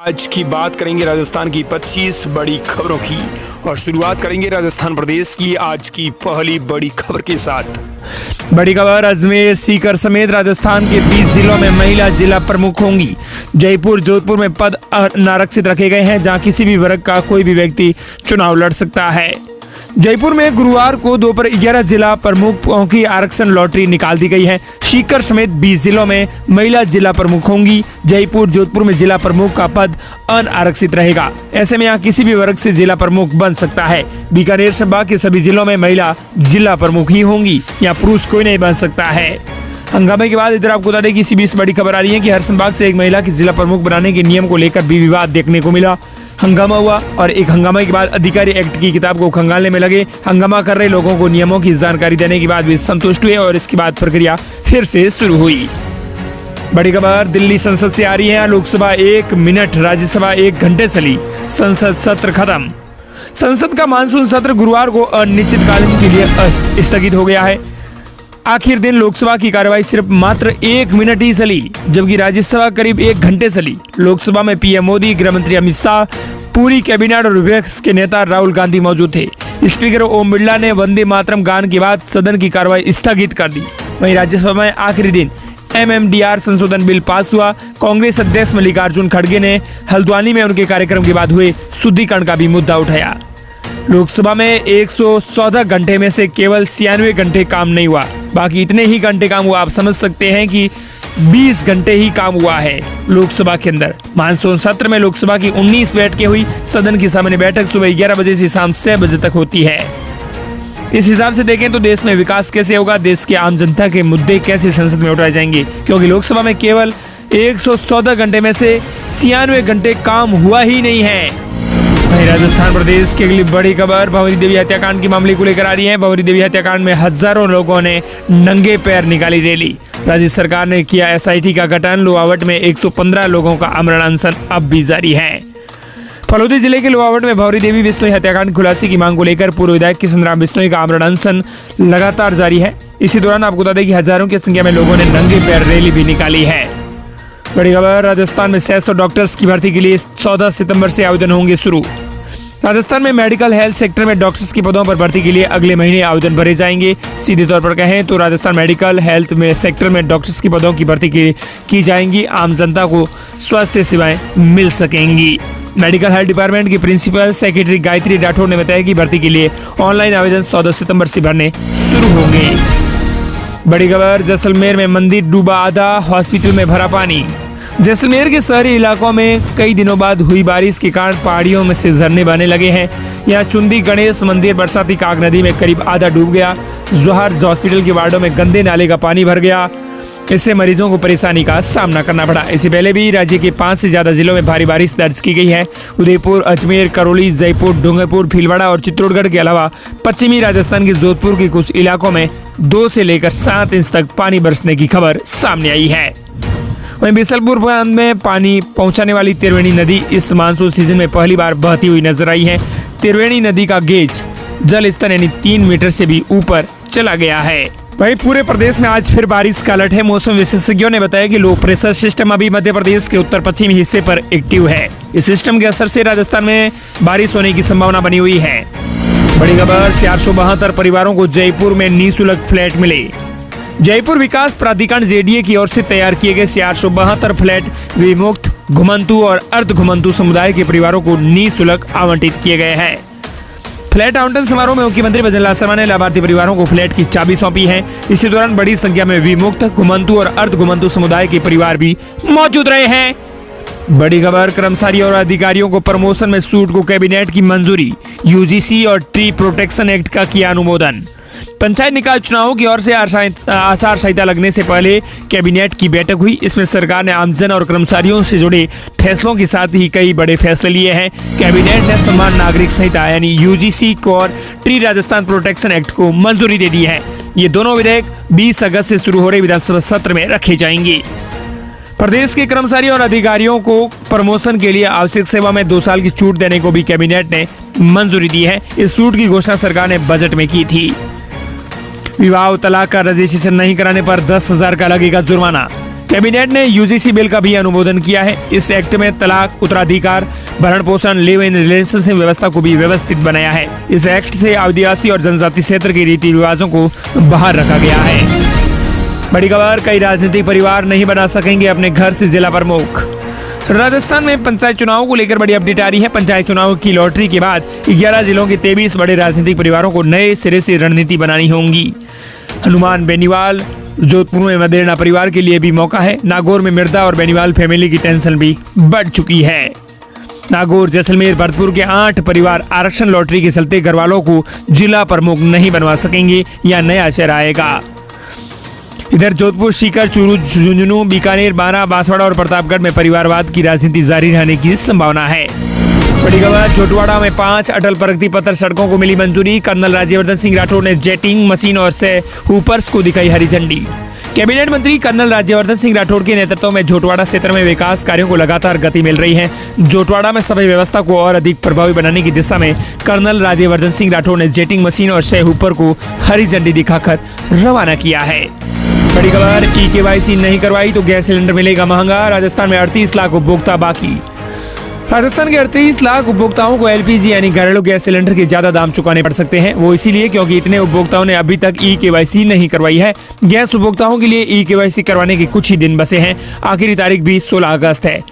आज की बात करेंगे राजस्थान की 25 बड़ी खबरों की और शुरुआत करेंगे राजस्थान प्रदेश की आज की पहली बड़ी खबर के साथ। बड़ी खबर, अजमेर सीकर समेत राजस्थान के 20 जिलों में महिला जिला प्रमुख होंगी। जयपुर जोधपुर में पद अनारक्षित रखे गए हैं, जहां किसी भी वर्ग का कोई भी व्यक्ति चुनाव लड़ सकता है। जयपुर में गुरुवार को दोपहर 11 जिला प्रमुखों की आरक्षण लॉटरी निकाल दी गई है। सीकर समेत 20 जिलों में महिला जिला प्रमुख होंगी। जयपुर जोधपुर में जिला प्रमुख का पद अनारक्षित रहेगा। ऐसे में यहाँ किसी भी वर्ग से जिला प्रमुख बन सकता है। बीकानेर संभाग के सभी जिलों में महिला जिला प्रमुख ही होंगी। यहाँ पुरुष कोई नहीं बन सकता है। हंगामे के बाद इधर आपको बता दें कि इसी बीच बड़ी खबर आ रही है कि हर संभाग से एक महिला की जिला प्रमुख बनाने के नियम को लेकर भी विवाद देखने को मिला। हंगामा हुआ और एक हंगामे के बाद अधिकारी एक्ट की किताब को खंगालने में लगे। हंगामा कर रहे लोगों को नियमों की जानकारी देने के बाद भी संतुष्ट हुए और इसके बाद प्रक्रिया फिर से शुरू हुई। बड़ी खबर दिल्ली संसद से आ रही है। लोकसभा 1 मिनट, राज्यसभा 1 घंटे चली। संसद सत्र खत्म। संसद का मानसून सत्र गुरुवार को अनिश्चितकालीन के लिए स्थगित हो गया है। आखिर दिन लोकसभा की कार्यवाही सिर्फ मात्र 1 मिनट ही चली, जबकि राज्यसभा करीब 1 घंटे चली। लोकसभा में पीएम मोदी, गृह मंत्री अमित शाह, पूरी कैबिनेट और विपक्ष के नेता राहुल गांधी मौजूद थे। स्पीकर ओम बिरला ने वंदे मातरम गान के बाद सदन की कार्यवाही स्थगित कर दी। वहीं राज्यसभा में आखिरी दिन MMDR संशोधन बिल पास हुआ। कांग्रेस अध्यक्ष मल्लिकार्जुन खड़गे ने हल्द्वानी में उनके कार्यक्रम के बाद हुए शुद्धिकरण का भी मुद्दा उठाया। लोकसभा में 114 घंटे में से केवल 96 घंटे काम नहीं हुआ, बाकी इतने ही घंटे काम हुआ। आप समझ सकते हैं कि 20 घंटे ही काम हुआ है लोकसभा के अंदर। मानसून सत्र में लोकसभा की 19 बैठकें हुई। सदन की सामान्य बैठक सुबह 11 बजे से शाम 6 बजे तक होती है। इस हिसाब से देखें तो देश में विकास कैसे होगा, देश के आम जनता के मुद्दे कैसे संसद में उठाए जाएंगे, क्योंकि लोकसभा में केवल 114 घंटे में से 96 घंटे काम हुआ ही नहीं है। वहीं राजस्थान प्रदेश की अगली बड़ी खबर भंवरी देवी हत्याकांड के मामले को लेकर आ रही है। भंवरी देवी हत्याकांड में हजारों लोगों ने नंगे पैर निकाली रैली। राज्य सरकार ने किया SIT का गठन। लोहावट में 115 लोगों का आमरण अनशन अब भी जारी है। फलोदी जिले के लोहावट में भंवरी देवी बिश्नोई हत्याकांड खुलासे की मांग को लेकर पूर्व विधायक किशन राम बिश्नोई का आमरण अनशन लगातार जारी है। इसी दौरान आपको बता दें कि हजारों की संख्या में लोगों ने नंगे पैर रैली भी निकाली है। बड़ी खबर, राजस्थान में 600 डॉक्टर्स की भर्ती के लिए 14 सितंबर से आवेदन होंगे शुरू। राजस्थान में मेडिकल हेल्थ सेक्टर में डॉक्टर्स के पदों पर भर्ती के लिए अगले महीने आवेदन भरे जाएंगे। सीधे तौर पर कहें तो राजस्थान मेडिकल हेल्थ में सेक्टर में डॉक्टर्स के पदों की भर्ती की जाएंगी। आम जनता को स्वास्थ्य सेवाएं मिल सकेंगी। मेडिकल हेल्थ डिपार्टमेंट की प्रिंसिपल सेक्रेटरी गायत्री राठौर ने बताया कि भर्ती के लिए ऑनलाइन आवेदन 14 सितंबर से भरने शुरू होंगे। बड़ी खबर, जैसलमेर में मंदिर डूबा आधा, हॉस्पिटल में भरा पानी। जैसलमेर के शहरी इलाकों में कई दिनों बाद हुई बारिश के कारण पहाड़ियों में से झरने बहने लगे हैं। यहाँ चुंदी गणेश मंदिर बरसाती काग नदी में करीब आधा डूब गया। जोहर हॉस्पिटल के वार्डों में गंदे नाले का पानी भर गया। इससे मरीजों को परेशानी का सामना करना पड़ा। इससे पहले भी राज्य के 5 से ज्यादा जिलों में भारी बारिश दर्ज की गई है। उदयपुर, अजमेर, करौली, जयपुर, डूंगरपुर, भीलवाड़ा और चित्तौड़गढ़ के अलावा पश्चिमी राजस्थान के जोधपुर के कुछ इलाकों में 2 से लेकर 7 इंच तक पानी बरसने की खबर सामने आई है। वहीं बिसलपुर बांध में पानी पहुंचाने वाली त्रिवेणी नदी इस मानसून सीजन में पहली बार बहती हुई नजर आई है। त्रिवेणी नदी का गेज जल स्तर यानी 3 मीटर से भी ऊपर चला गया है। वहीं पूरे प्रदेश में आज फिर बारिश का अलर्ट है। मौसम विशेषज्ञों ने बताया कि लो प्रेशर सिस्टम अभी मध्य प्रदेश के उत्तर पश्चिमी हिस्से पर एक्टिव है। इस सिस्टम के असर से राजस्थान में बारिश होने की संभावना बनी हुई है। बड़ी खबर, 472 परिवारों को जयपुर में निःशुल्क फ्लैट मिले। जयपुर विकास प्राधिकरण JDA की ओर से तैयार किए गए 472 फ्लैट विमुक्त, घुमंतु और अर्ध घुमंतु समुदाय के परिवारों को निःशुल्क आवंटित किए गए हैं। फ्लैट आवंटन समारोह में मुख्यमंत्री भजनलाल शर्मा ने लाभार्थी परिवारों को फ्लैट की चाबी सौंपी है। इसी दौरान बड़ी संख्या में विमुक्त, घुमंतु और अर्ध घुमंतु समुदाय के परिवार भी मौजूद रहे हैं। बड़ी खबर, कर्मचारियों और अधिकारियों को प्रमोशन में छूट को कैबिनेट की मंजूरी। UGC और ट्री प्रोटेक्शन एक्ट का किया अनुमोदन। पंचायत निकाय चुनावों की ओर से आचार संहिता लगने से पहले कैबिनेट की बैठक हुई। इसमें सरकार ने आमजन और कर्मचारियों से जुड़े फैसलों के साथ ही कई बड़े फैसले लिए हैं। कैबिनेट ने समान नागरिक संहिता यानी UGC को और ट्री राजस्थान प्रोटेक्शन एक्ट को मंजूरी दे दी है। ये दोनों विधेयक 20 अगस्त से शुरू हो रहे विधानसभा सत्र में रखे जाएंगे। प्रदेश के कर्मचारियों और अधिकारियों को प्रमोशन के लिए आवश्यक सेवा में 2 साल की छूट देने को भी कैबिनेट ने मंजूरी दी है। इस छूट की घोषणा सरकार ने बजट में की थी। विवाह तलाक का रजिस्ट्रेशन नहीं कराने पर 10,000 का लगेगा जुर्माना। कैबिनेट ने यूजीसी बिल का भी अनुमोदन किया है। इस एक्ट में तलाक, उत्तराधिकार, भरण पोषण, लिव इन रिलेशनशिप व्यवस्था को भी व्यवस्थित बनाया है। इस एक्ट से आदिवासी और जनजाति क्षेत्र के रीति रिवाजों को बाहर रखा गया है। बड़ी खबर, कई राजनीतिक परिवार नहीं बना सकेंगे अपने घर से जिला प्रमुख। राजस्थान में पंचायत चुनाव को लेकर बड़ी अपडेट आ रही है। पंचायत चुनाव की लॉटरी के बाद 11 जिलों के 23 बड़े राजनीतिक परिवारों को नए सिरे से रणनीति बनानी होगी। हनुमान बेनीवाल जोधपुर में मदेरणा परिवार के लिए भी मौका है। नागौर में मिर्दा और बेनीवाल फैमिली की टेंशन भी बढ़ चुकी है। नागौर, जैसलमेर, भरतपुर के 8 परिवार आरक्षण लॉटरी के चलते घर वालों को जिला प्रमुख नहीं बनवा सकेंगे या नया चेहरा आएगा। इधर जोधपुर, सीकर, चूरू, झुंझुनू, बीकानेर, बारां, बांसवाड़ा और प्रतापगढ़ में परिवारवाद की राजनीति जारी रहने की संभावना है। बड़ी खबर, छोटवाड़ा में 5 अटल प्रगति पत्र सड़कों को मिली मंजूरी। कर्नल राज्यवर्धन सिंह राठौड़ ने जेटिंग मशीन और से हुपर्स को दिखाई हरी झंडी। कैबिनेट मंत्री कर्नल राज्यवर्धन सिंह राठौड़ के नेतृत्व में जोटवाड़ा क्षेत्र में विकास कार्यों को लगातार गति मिल रही है। जोटवाड़ा में सभा व्यवस्था को और अधिक प्रभावी बनाने की दिशा में कर्नल राज्यवर्धन सिंह राठौड़ ने जेटिंग मशीन और से हुपर को हरी झंडी दिखाकर रवाना किया है। बड़ी खबर, ई-केवाईसी नहीं करवाई तो गैस सिलेंडर मिलेगा महंगा। राजस्थान में 38 लाख उपभोक्ता बाकी। राजस्थान के 38 लाख उपभोक्ताओं को एलपीजी यानी घरेलू गैस सिलेंडर के ज्यादा दाम चुकाने पड़ सकते हैं। वो इसीलिए क्योंकि इतने उपभोक्ताओं ने अभी तक ई-केवाईसी नहीं करवाई है। गैस उपभोक्ताओं के लिए ई-केवाईसी करवाने के कुछ ही दिन बचे हैं। आखिरी तारीख भी 16 अगस्त है,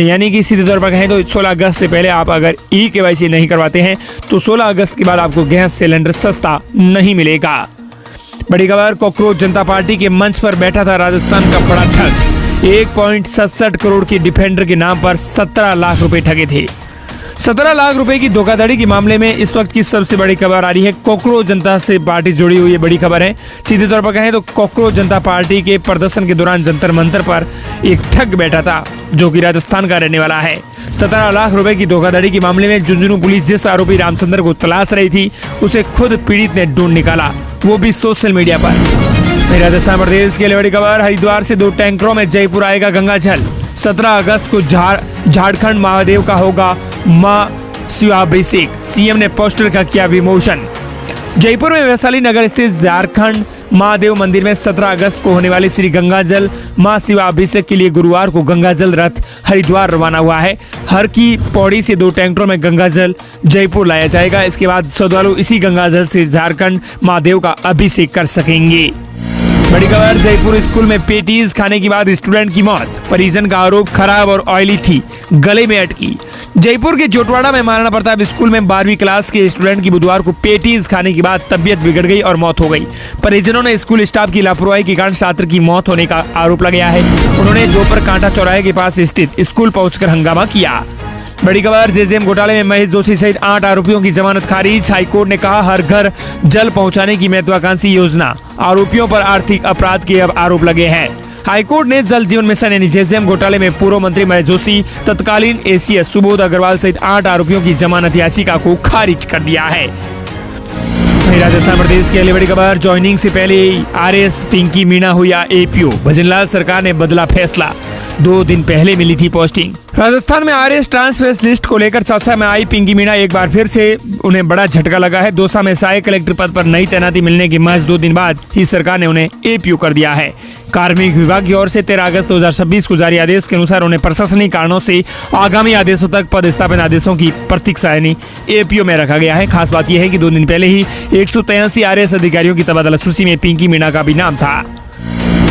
यानी कि सीधे तौर पर कहें तो 16 अगस्त से पहले आप अगर ई-केवाईसी नहीं करवाते हैं तो 16 अगस्त के बाद आपको गैस सिलेंडर सस्ता नहीं मिलेगा। बड़ी खबर, कॉकरोच जनता पार्टी के मंच पर बैठा था राजस्थान का बड़ा ठग। 1.67 करोड़ की डिफेंडर के नाम पर 17 लाख रुपए ठगे थे। 17 लाख रुपए की धोखाधड़ी के मामले में इस वक्त की सबसे बड़ी खबर आ रही है। कॉकरोच जनता से पार्टी जुड़ी हुई है, बड़ी खबर है। सीधे तौर पर कहें तो कॉकरोच जनता पार्टी के प्रदर्शन के दौरान जंतर मंतर पर एक ठग बैठा था जो कि राजस्थान का रहने वाला है। 17 लाख रुपए की धोखाधड़ी के मामले में झुंझुनू पुलिस जिस आरोपी रामचंद्र को तलाश रही थी उसे खुद पीड़ित ने ढूंढ निकाला, वो भी सोशल मीडिया पर। राजस्थान प्रदेश के लिए बड़ी खबर, हरिद्वार से 2 टैंकरों में जयपुर आएगा गंगा जल। 17 अगस्त को झारखंड महादेव का होगा मां शिवाभिषेक। सीएम ने पोस्टर का किया विमोचन। जयपुर में वैशाली नगर स्थित झारखंड महादेव मंदिर में 17 अगस्त को होने वाले श्री गंगा जल मां शिवाभिषेक के लिए गुरुवार को गंगा जल रथ हरिद्वार रवाना हुआ है। हर की पौड़ी से 2 टैंकरों में गंगा जल जयपुर लाया जाएगा। इसके बाद श्रद्धालु इसी गंगा जल से झारखंड महादेव का अभिषेक कर सकेंगे। बड़ी खबर, जयपुर स्कूल में पेटीज खाने के बाद स्टूडेंट की मौत। परिजन का आरोप खराब और ऑयली थी, गले में अटकी। जयपुर के जोटवाड़ा में महाराणा प्रताप स्कूल में 12वीं क्लास के स्टूडेंट की बुधवार को पेटीज खाने के बाद तबियत बिगड़ गई और मौत हो गई। परिजनों ने स्कूल स्टाफ की लापरवाही के कारण छात्र की मौत होने का आरोप लगाया है। उन्होंने दोपहर कांटा चौराहे के पास स्थित स्कूल पहुंचकर हंगामा किया। बड़ी खबर, जेजेएम घोटाले में महेश जोशी सहित 8 आरोपियों की जमानत खारिज। हाईकोर्ट ने कहा हर घर जल पहुंचाने की महत्वाकांक्षी योजना। आरोपियों पर आर्थिक अपराध के अब आरोप लगे हैं। हाईकोर्ट ने जल जीवन मिशन यानी जेजेएम घोटाले में पूर्व मंत्री महेश जोशी, तत्कालीन एसीएस सुबोध अग्रवाल सहित 8 आरोपियों की जमानत याचिका को खारिज कर दिया है। राजस्थान प्रदेश की अगली बड़ी खबर, ज्वाइनिंग से पहले आरएस पिंकी मीणा हुई एपीओ। भजनलाल सरकार ने बदला फैसला, 2 दिन पहले मिली थी पोस्टिंग। राजस्थान में आरएस ट्रांसफर लिस्ट को लेकर चर्चा में आई पिंकी मीणा एक बार फिर से उन्हें बड़ा झटका लगा है। दौसा में सहायक कलेक्टर पद पर नई तैनाती मिलने के महज 2 दिन बाद ही सरकार ने उन्हें एपीओ कर दिया है। कार्मिक विभाग की ओर से 13 अगस्त 2026 को जारी आदेश के अनुसार उन्हें प्रशासनिक कारणों से आगामी आदेशों तक पदस्थापन आदेशों की प्रतीक्षा यानी एपीओ में रखा गया है। खास बात यह है कि 2 दिन पहले ही 183 आरएस अधिकारियों की तबादला सूची में पिंकी मीणा का भी नाम था।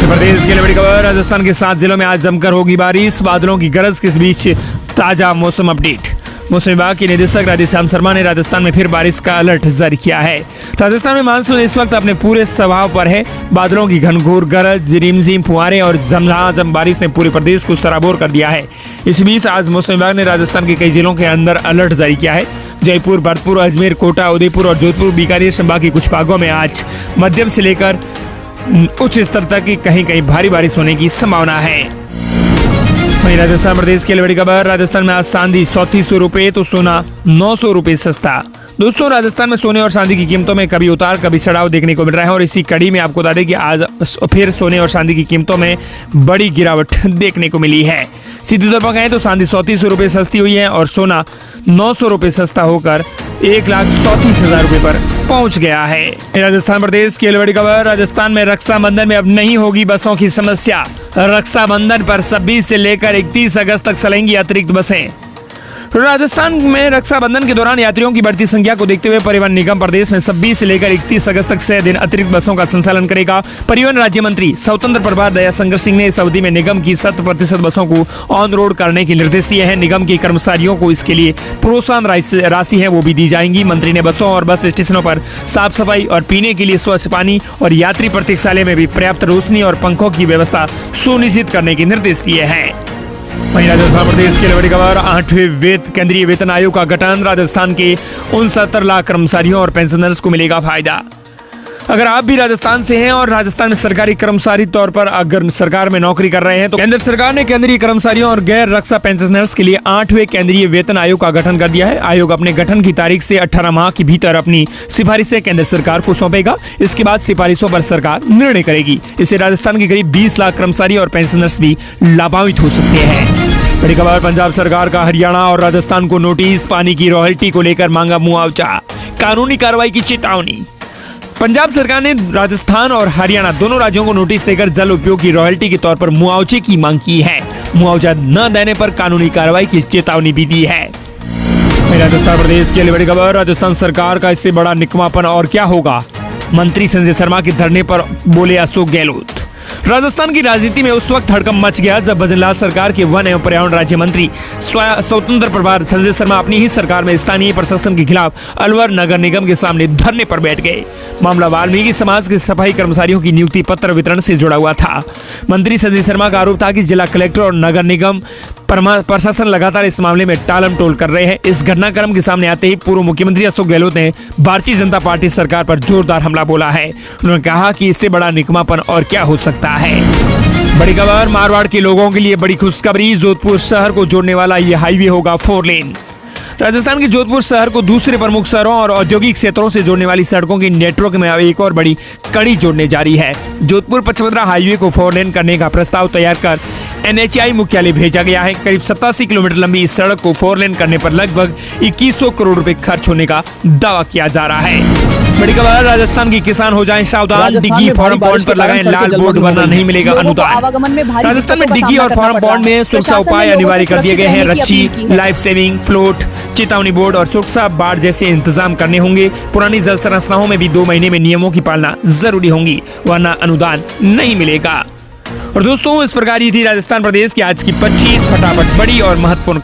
प्रदेश के लिए बड़ी खबर, राजस्थान के 7 जिलों में आज जमकर होगी बारिश। बादलों की गरज के बीच ताजा मौसम अपडेट। मौसम विभाग के निदेशक राधेश्याम शर्मा ने राजस्थान में फिर बारिश का अलर्ट जारी किया है। राजस्थान में मानसून इस वक्त अपने पूरे स्वभाव पर है। बादलों की घनघोर गरज, रिमझिम फुहारें और झमाझम बारिश ने पूरे प्रदेश को सराबोर कर दिया है। इस बीच आज मौसम विभाग ने राजस्थान के कई जिलों के अंदर अलर्ट जारी किया है। जयपुर, भरतपुर, अजमेर, कोटा, उदयपुर और जोधपुर, बीकानेर संभाग के कुछ भागों में आज मध्यम से लेकर उच्च स्तर तक की कहीं कहीं भारी बारिश होने की संभावना है। वहीं राजस्थान प्रदेश के लिए बड़ी खबर, राजस्थान में आज चांदी 3400 रुपए तो सोना 900 रुपए सस्ता। दोस्तों, राजस्थान में सोने और चांदी की कीमतों में कभी उतार कभी चढ़ाव देखने को मिल रहा है और इसी कड़ी में आपको बता दें कि आज फिर सोने और चांदी की कीमतों में बड़ी गिरावट देखने को मिली है। सीधे तौर पर कहें तो चांदी 3400 रुपये सस्ती हुई है और सोना 900 रुपये सस्ता होकर 1,34,000 रुपये पर पहुंच गया है। राजस्थान प्रदेश की बड़ी खबर, राजस्थान में रक्षाबंधन में अब नहीं होगी बसों की समस्या। रक्षाबंधन पर 26 से लेकर 31 अगस्त तक चलेंगी अतिरिक्त बसें। राजस्थान में रक्षाबंधन के दौरान यात्रियों की बढ़ती संख्या को देखते हुए परिवहन निगम प्रदेश में 26 से लेकर 31 अगस्त तक 6 दिन अतिरिक्त बसों का संचालन करेगा। परिवहन राज्य मंत्री स्वतंत्र प्रभार दयाशंकर सिंह ने इस अवधि में निगम की 100% बसों को ऑन रोड करने के निर्देश दिए हैं। निगम के कर्मचारियों को इसके लिए प्रोत्साहन राशि है वो भी दी जाएंगी। मंत्री ने बसों और बस स्टेशनों पर साफ सफाई और पीने के लिए स्वच्छ पानी और यात्री प्रतीक्षालय में भी पर्याप्त रोशनी और पंखों की व्यवस्था सुनिश्चित करने के निर्देश दिए हैं। वहीं राजस्थान प्रदेश की बड़ी खबर, 8वें केंद्रीय वेतन आयोग का गठन। राजस्थान के 69 लाख कर्मचारियों और पेंशनर्स को मिलेगा फायदा। अगर आप भी राजस्थान से हैं और राजस्थान में सरकारी कर्मचारी तौर पर अगर सरकार में नौकरी कर रहे हैं तो केंद्र सरकार ने केंद्रीय कर्मचारियों और गैर रक्षा पेंशनर्स के लिए 8वें केंद्रीय वेतन आयोग का गठन कर दिया है। आयोग अपने गठन की तारीख से 18 माह के भीतर अपनी सिफारिशें केंद्र सरकार को सौंपेगा। इसके बाद सिफारिशों पर सरकार निर्णय करेगी। इससे राजस्थान के करीब 20 लाख कर्मचारी और पेंशनर्स भी लाभान्वित हो सकते हैं। बड़ी खबर, पंजाब सरकार का हरियाणा और राजस्थान को नोटिस। पानी की रॉयल्टी को लेकर मांगा मुआवजा, कानूनी कार्रवाई की चेतावनी। पंजाब सरकार ने राजस्थान और हरियाणा दोनों राज्यों को नोटिस देकर जल उपयोग की रॉयल्टी के तौर पर मुआवजे की मांग की है। मुआवजा न देने पर कानूनी कार्रवाई की चेतावनी भी दी है। राजस्थान प्रदेश की बड़ी खबर, राजस्थान सरकार का इससे बड़ा निकमापन और क्या होगा। मंत्री संजय शर्मा के धरने पर बोले अशोक गहलोत। राजस्थान की राजनीति में उस वक्त हड़कंप मच गया जब भजनलाल सरकार के वन एवं पर्यावरण राज्य मंत्री स्वतंत्र प्रभार संजय शर्मा अपनी ही सरकार में स्थानीय प्रशासन के खिलाफ अलवर नगर निगम के सामने धरने पर बैठ गए। मामला वाल्मीकि समाज के सफाई कर्मचारियों की नियुक्ति पत्र वितरण से जुड़ा हुआ था। मंत्री संजय शर्मा का आरोप था कि जिला कलेक्टर और नगर निगम प्रशासन लगातार इस मामले में टालम टोल कर रहे हैं। इस घटनाक्रम के सामने आते ही पूर्व मुख्यमंत्री अशोक गहलोत ने भारतीय जनता पार्टी सरकार पर जोरदार हमला बोला है। उन्होंने कहा कि इससे बड़ा निकमापन और क्या हो सकता है। बड़ी खबर, मारवाड़ के लोगों के लिए बड़ी खुशखबरी। जोधपुर शहर को जोड़ने वाला ये हाईवे होगा 4 लेन। राजस्थान के जोधपुर शहर को दूसरे प्रमुख शहरों और औद्योगिक क्षेत्रों से जोड़ने वाली सड़कों की नेटवर्क में एक और बड़ी कड़ी जोड़ने जा रही है। जोधपुर पचमढ़ी हाईवे को 4 लेन करने का प्रस्ताव तैयार कर NHAI मुख्यालय भेजा गया है। करीब 87 किलोमीटर लंबी इस सड़क को 4 लेन करने पर लगभग 2100 करोड़ रुपए खर्च होने का दावा किया जा रहा है। बड़ी खबर, राजस्थान के किसान हो जाएं सावधान। डिग्गी फॉर्म बॉन्ड पर लगाएं लाल बोर्ड वरना नहीं मिलेगा अनुदान। राजस्थान में डिग्गी और फॉर्म बॉन्ड में सुरक्षा उपाय अनिवार्य कर दिए गए हैं। रच्ची, लाइफ सेविंग फ्लोट, चेतावनी बोर्ड और सुरक्षा बाढ़ जैसे इंतजाम करने होंगे। पुरानी जल संरचनाओं में भी 2 महीने में नियमों की पालना जरूरी होगी वरना अनुदान नहीं मिलेगा। और दोस्तों, इस प्रकार ये थी राजस्थान प्रदेश की आज की 25 फटाफट बड़ी और महत्वपूर्ण